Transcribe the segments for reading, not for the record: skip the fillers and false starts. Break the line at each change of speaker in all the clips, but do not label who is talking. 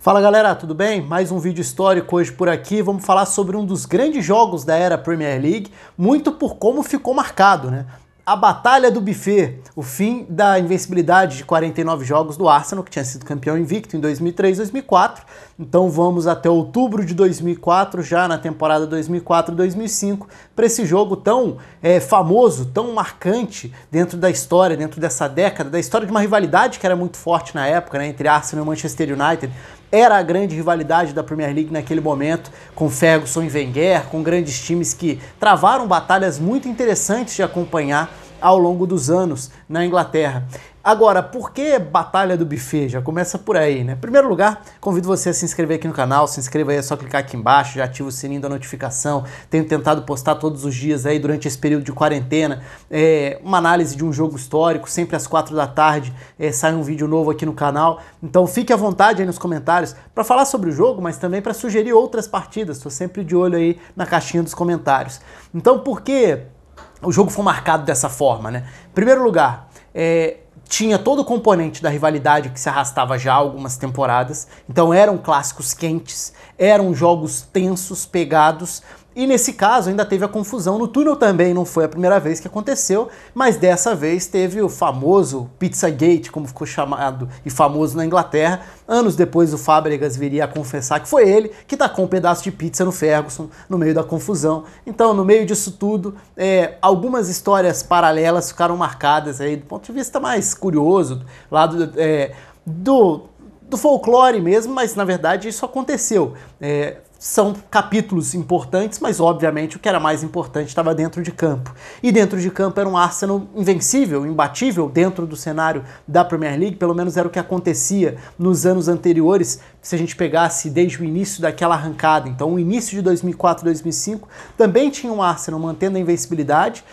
Fala galera, tudo bem? Mais um vídeo histórico hoje por aqui. Vamos falar sobre um dos grandes jogos da era Premier League, muito por como ficou marcado, né? A Batalha do Buffet, o fim da invencibilidade de 49 jogos do Arsenal, que tinha sido campeão invicto em 2003 e 2004. Então vamos até outubro de 2004, já na temporada 2004-2005, para esse jogo tão famoso, tão marcante dentro da história, dentro dessa década, da história de uma rivalidade que era muito forte na época, né, entre Arsenal e Manchester United. Era a grande rivalidade da Premier League naquele momento, com Ferguson e Wenger, com grandes times que travaram batalhas muito interessantes de acompanhar ao longo dos anos na Inglaterra. Agora, por que Batalha do Buffet? Já começa por aí, né? Em primeiro lugar, convido você a se inscrever aqui no canal. Se inscreva aí, é só clicar aqui embaixo, já ativa o sininho da notificação. Tenho tentado postar todos os dias aí durante esse período de quarentena uma análise de um jogo histórico, sempre às 4 da tarde sai um vídeo novo aqui no canal. Então fique à vontade aí nos comentários para falar sobre o jogo, mas também para sugerir outras partidas. Estou sempre de olho aí na caixinha dos comentários. Então, por que o jogo foi marcado dessa forma, né? Em primeiro lugar, tinha todo o componente da rivalidade que se arrastava já há algumas temporadas, então eram clássicos quentes, eram jogos tensos, pegados, e nesse caso ainda teve a confusão no túnel também, não foi a primeira vez que aconteceu, mas dessa vez teve o famoso Pizzagate, como ficou chamado e famoso na Inglaterra. Anos depois o Fábregas viria a confessar que foi ele que tacou um pedaço de pizza no Ferguson no meio da confusão. Então, no meio disso tudo, algumas histórias paralelas ficaram marcadas aí do ponto de vista mais curioso, lá do folclore mesmo, mas na verdade isso aconteceu. São capítulos importantes, mas obviamente o que era mais importante estava dentro de campo. E dentro de campo era um Arsenal invencível, imbatível dentro do cenário da Premier League, pelo menos era o que acontecia nos anos anteriores, se a gente pegasse desde o início daquela arrancada. Então o início de 2004-2005 também tinha um Arsenal mantendo a invencibilidade,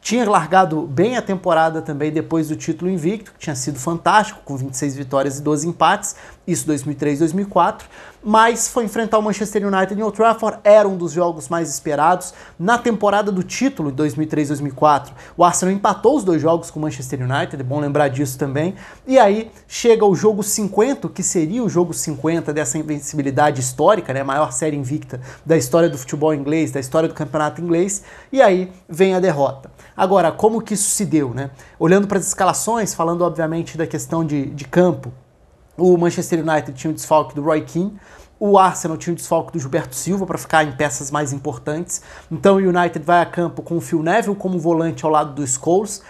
tinha largado bem a temporada também depois do título invicto, que tinha sido fantástico, com 26 vitórias e 12 empates, isso 2003-2004, mas foi enfrentar o Manchester United em Old Trafford, era um dos jogos mais esperados. Na temporada do título, em 2003-2004, o Arsenal empatou os dois jogos com o Manchester United, é bom lembrar disso também, e aí chega o jogo 50, que seria o jogo 50 dessa invencibilidade histórica, né, a maior série invicta da história do futebol inglês, da história do campeonato inglês, e aí vem a derrota. Agora, como que isso se deu, né? Olhando para as escalações, falando obviamente da questão de campo, o Manchester United tinha o desfalque do Roy Keane, o Arsenal tinha o desfalque do Gilberto Silva para ficar em peças mais importantes. Então o United vai a campo com o Phil Neville como volante ao lado do Scholes.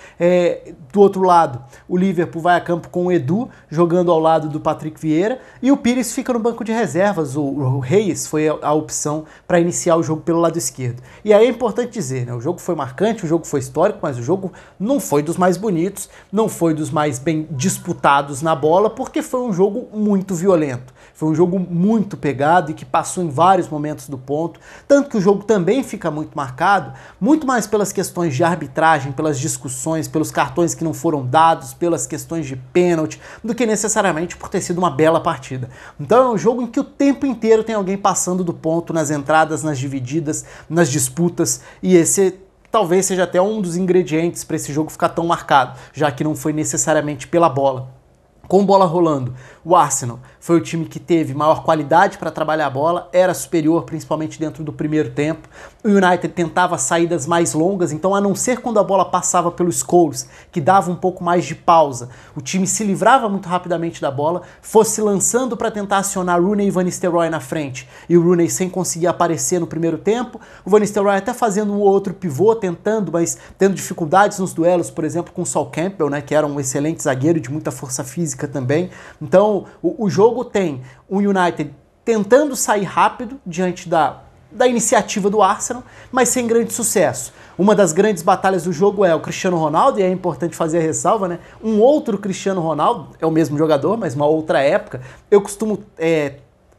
Do outro lado, o Liverpool vai a campo com o Edu jogando ao lado do Patrick Vieira. E o Pires fica no banco de reservas. O Reis foi a opção para iniciar o jogo pelo lado esquerdo. E aí é importante dizer, né? O jogo foi marcante, o jogo foi histórico, mas o jogo não foi dos mais bonitos, não foi dos mais bem disputados na bola, porque foi um jogo muito violento. Foi um jogo muito pegado e que passou em vários momentos do ponto, tanto que o jogo também fica muito marcado, muito mais pelas questões de arbitragem, pelas discussões, pelos cartões que não foram dados, pelas questões de pênalti, do que necessariamente por ter sido uma bela partida. Então é um jogo em que o tempo inteiro tem alguém passando do ponto nas entradas, nas divididas, nas disputas, e esse talvez seja até um dos ingredientes para esse jogo ficar tão marcado, já que não foi necessariamente pela bola. Com bola rolando, o Arsenal foi o time que teve maior qualidade para trabalhar a bola, era superior principalmente dentro do primeiro tempo. O United tentava saídas mais longas, então a não ser quando a bola passava pelos Scholes, que dava um pouco mais de pausa, o time se livrava muito rapidamente da bola, fosse lançando para tentar acionar Rooney e Van Nistelrooy na frente, e o Rooney sem conseguir aparecer no primeiro tempo, o Van Nistelrooy até fazendo um ou outro pivô, tentando, mas tendo dificuldades nos duelos, por exemplo, com o Sol Campbell, né, que era um excelente zagueiro de muita força física também. Então o jogo tem o United tentando sair rápido diante da iniciativa do Arsenal, mas sem grande sucesso. Uma das grandes batalhas do jogo é o Cristiano Ronaldo, e é importante fazer a ressalva, né? Um outro Cristiano Ronaldo, é o mesmo jogador, mas uma outra época. Eu costumo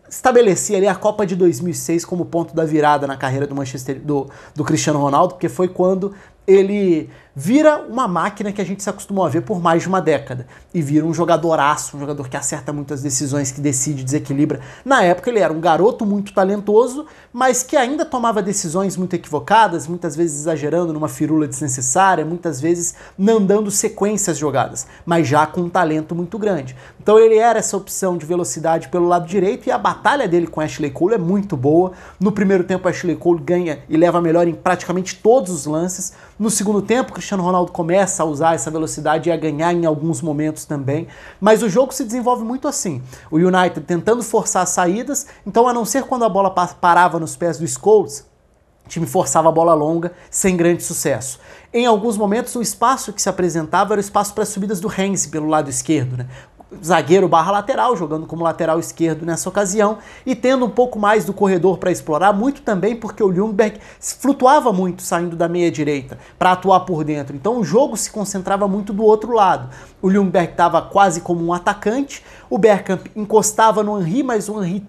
estabelecer ali a Copa de 2006 como ponto da virada na carreira do Cristiano Ronaldo, porque foi quando ele vira uma máquina que a gente se acostumou a ver por mais de uma década. E vira um jogadoraço, um jogador que acerta muitas decisões, que decide, desequilibra. Na época ele era um garoto muito talentoso, mas que ainda tomava decisões muito equivocadas, muitas vezes exagerando numa firula desnecessária, muitas vezes não dando sequências jogadas, mas já com um talento muito grande. Então ele era essa opção de velocidade pelo lado direito, e a batalha dele com Ashley Cole é muito boa. No primeiro tempo, Ashley Cole ganha e leva melhor em praticamente todos os lances. No segundo tempo, Cristiano Ronaldo começa a usar essa velocidade e a ganhar em alguns momentos também. Mas o jogo se desenvolve muito assim. O United tentando forçar as saídas, então a não ser quando a bola parava nos pés do Scholes, o time forçava a bola longa sem grande sucesso. Em alguns momentos, o espaço que se apresentava era o espaço para as subidas do Heinze pelo lado esquerdo, né? Zagueiro barra lateral, jogando como lateral esquerdo nessa ocasião, e tendo um pouco mais do corredor para explorar, muito também porque o Ljungberg flutuava muito saindo da meia direita para atuar por dentro. Então o jogo se concentrava muito do outro lado. O Ljungberg estava quase como um atacante, o Bergkamp encostava no Henry, mas o Henry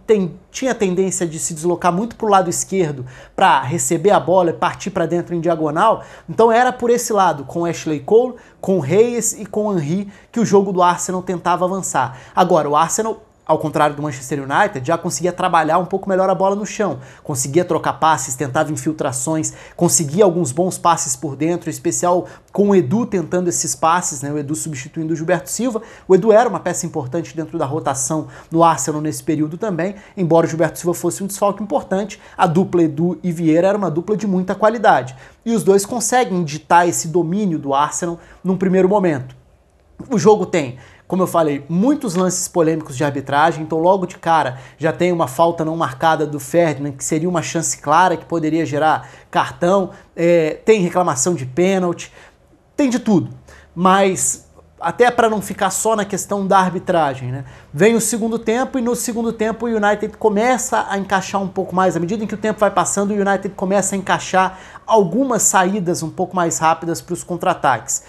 tinha tendência de se deslocar muito para o lado esquerdo para receber a bola e partir para dentro em diagonal. Então era por esse lado, com Ashley Cole, com Reyes e com Henry, que o jogo do Arsenal tentava avançar. Agora, o Arsenal, ao contrário do Manchester United, já conseguia trabalhar um pouco melhor a bola no chão, conseguia trocar passes, tentava infiltrações, conseguia alguns bons passes por dentro, em especial com o Edu tentando esses passes, né? O Edu substituindo o Gilberto Silva. O Edu era uma peça importante dentro da rotação no Arsenal nesse período também, embora o Gilberto Silva fosse um desfalque importante, a dupla Edu e Vieira era uma dupla de muita qualidade. E os dois conseguem ditar esse domínio do Arsenal num primeiro momento. O jogo tem, como eu falei, muitos lances polêmicos de arbitragem, então logo de cara já tem uma falta não marcada do Ferdinand, que seria uma chance clara, que poderia gerar cartão, tem reclamação de pênalti, tem de tudo. Mas até para não ficar só na questão da arbitragem, né? Vem o segundo tempo, e no segundo tempo o United começa a encaixar um pouco mais. À medida em que o tempo vai passando, o United começa a encaixar algumas saídas um pouco mais rápidas para os contra-ataques.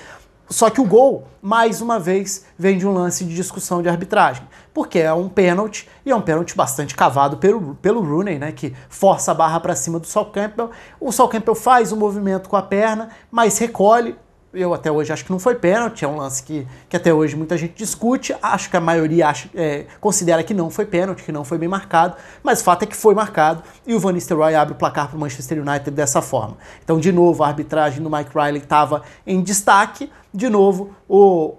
Só que o gol, mais uma vez, vem de um lance de discussão de arbitragem, porque é um pênalti, e é um pênalti bastante cavado pelo Rooney, né, que força a barra para cima do Sol Campbell. O Sol Campbell faz um movimento com a perna, mas recolhe. Eu até hoje acho que não foi pênalti, é um lance que até hoje muita gente discute, acho que a maioria considera que não foi pênalti, que não foi bem marcado, mas o fato é que foi marcado, e o Van Nistelrooy abre o placar para o Manchester United dessa forma. Então, de novo, a arbitragem do Mike Riley estava em destaque, de novo, o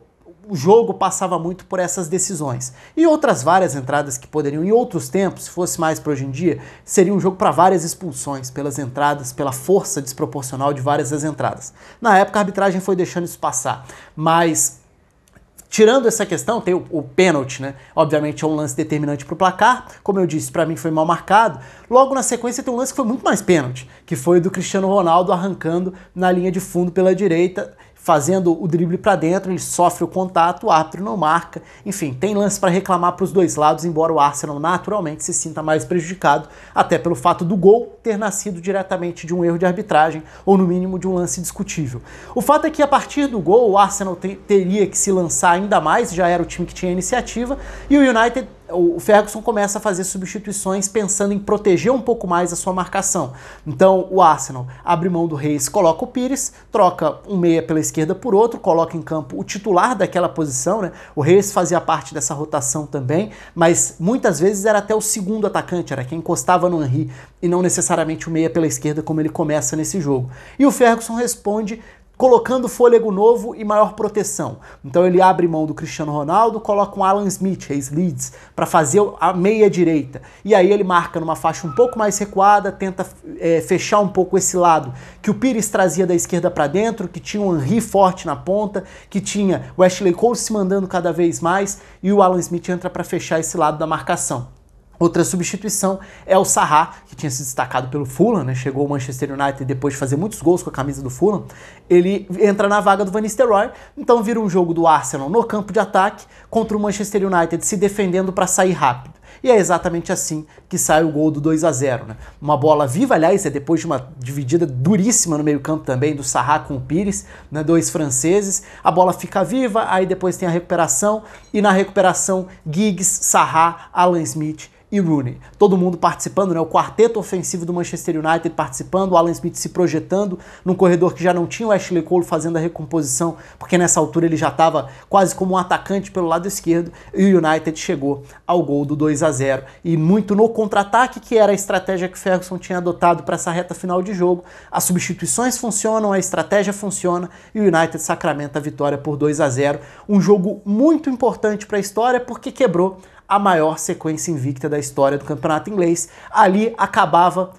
jogo passava muito por essas decisões. E outras várias entradas que poderiam, em outros tempos, se fosse mais para hoje em dia, seria um jogo para várias expulsões, pelas entradas, pela força desproporcional de várias das entradas. Na época a arbitragem foi deixando isso passar, mas tirando essa questão, tem o pênalti, né? Obviamente é um lance determinante para o placar, como eu disse, para mim foi mal marcado. Logo na sequência tem um lance que foi muito mais pênalti, que foi do Cristiano Ronaldo arrancando na linha de fundo pela direita, fazendo o drible para dentro, ele sofre o contato, o árbitro não marca. Enfim, tem lance para reclamar para os dois lados, embora o Arsenal naturalmente se sinta mais prejudicado, até pelo fato do gol ter nascido diretamente de um erro de arbitragem, ou no mínimo de um lance discutível. O fato é que a partir do gol, o Arsenal teria que se lançar ainda mais, já era o time que tinha a iniciativa, e o United, o Ferguson começa a fazer substituições pensando em proteger um pouco mais a sua marcação. Então o Arsenal abre mão do Reis, coloca o Pires, troca um meia pela esquerda por outro, coloca em campo o titular daquela posição, né? O Reis fazia parte dessa rotação também, mas muitas vezes era até o segundo atacante, era quem encostava no Henry, e não necessariamente o meia pela esquerda como ele começa nesse jogo. E o Ferguson responde colocando fôlego novo e maior proteção. Então ele abre mão do Cristiano Ronaldo, coloca um Alan Smith, ex-Leeds, para fazer a meia direita. E aí ele marca numa faixa um pouco mais recuada, tenta fechar um pouco esse lado que o Pires trazia da esquerda para dentro, que tinha o Henry forte na ponta, que tinha o Ashley Cole se mandando cada vez mais, e o Alan Smith entra para fechar esse lado da marcação. Outra substituição é o Zaha, que tinha se destacado pelo Fulham, né? Chegou ao Manchester United depois de fazer muitos gols com a camisa do Fulham. Ele entra na vaga do Van Nistelrooy, então vira um jogo do Arsenal no campo de ataque contra o Manchester United se defendendo para sair rápido. E é exatamente assim que sai o gol do 2-0, né? Uma bola viva, aliás, é depois de uma dividida duríssima no meio-campo também do Zaha com o Pires, né? Dois franceses. A bola fica viva, aí depois tem a recuperação, e na recuperação Giggs, Zaha, Alan Smith e Rooney. Todo mundo participando, né? O quarteto ofensivo do Manchester United participando, o Alan Smith se projetando num corredor que já não tinha o Ashley Cole fazendo a recomposição, porque nessa altura ele já estava quase como um atacante pelo lado esquerdo, e o United chegou ao gol do 2-0. E muito no contra-ataque, que era a estratégia que o Ferguson tinha adotado para essa reta final de jogo. As substituições funcionam, a estratégia funciona, e o United sacramenta a vitória por 2-0. Um jogo muito importante para a história, porque quebrou a maior sequência invicta da história do campeonato inglês. Ali acabavam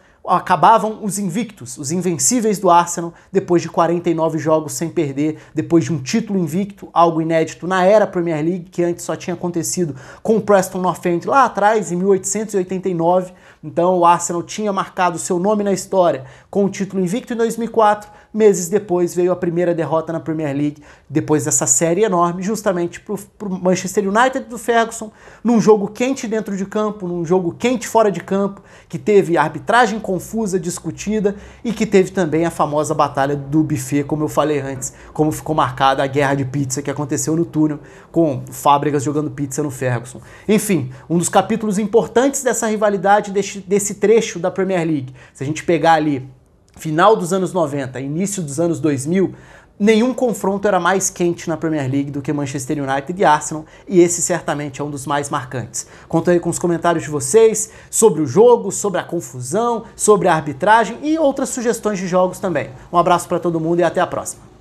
os invictos, os invencíveis do Arsenal, depois de 49 jogos sem perder, depois de um título invicto, algo inédito na era Premier League, que antes só tinha acontecido com o Preston North End lá atrás, em 1889. Então o Arsenal tinha marcado seu nome na história com o título invicto em 2004. Meses depois veio a primeira derrota na Premier League, depois dessa série enorme, justamente para o Manchester United do Ferguson, num jogo quente dentro de campo, num jogo quente fora de campo, que teve arbitragem confusa, discutida, e que teve também a famosa batalha do buffet, como eu falei antes, como ficou marcada a guerra de pizza que aconteceu no túnel, com Fábricas jogando pizza no Ferguson. Enfim, um dos capítulos importantes dessa rivalidade, desse trecho da Premier League. Se a gente pegar ali final dos anos 90, início dos anos 2000, nenhum confronto era mais quente na Premier League do que Manchester United e Arsenal, e esse certamente é um dos mais marcantes. Conto aí com os comentários de vocês sobre o jogo, sobre a confusão, sobre a arbitragem e outras sugestões de jogos também. Um abraço para todo mundo e até a próxima.